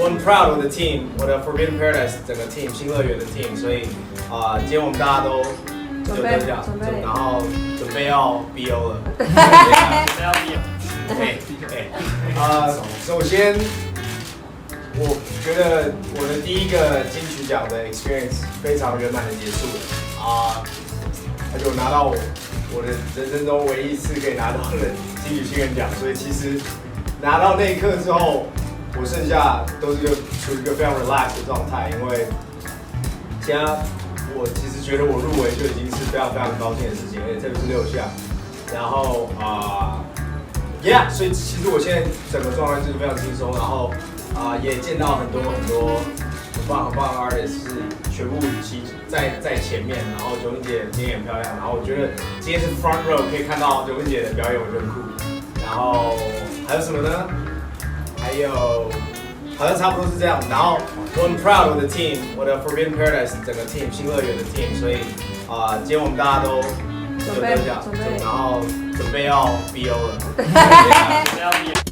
我很 proud 我的 team， 我的 Forbidden Paradise 整个 team 新乐园的 team， 所以今天我们大家都就得奖，然后准备要 BO 了，准备要 BO。首先我觉得我的第一个金曲奖的 experience 非常圆满的结束了而且我拿到我的人生中唯一一次可以拿到的金曲新人奖，所以其实拿到那一刻之后，我剩下都是处于一个非常 relax 的状态，因为现在我其实觉得我入围就已经是非常非常高兴的事情，而且特别是6项，然后yeah， 所以其实我现在整个状态就是非常轻松，然后也见到很多很棒的 artist 是全部在前面，然后九令姐今天也很漂亮，然后我觉得今天是 front row 可以看到九令姐的表演，我觉得很酷。然后还有什么呢？还有好像差不多是这样。然后我很 proud 我的 team， 我的 Forbidden Paradise 整个 team 新乐园的 team， 所以今天我们大家都就得奖，然后准备要 BO 了，准备要 BO。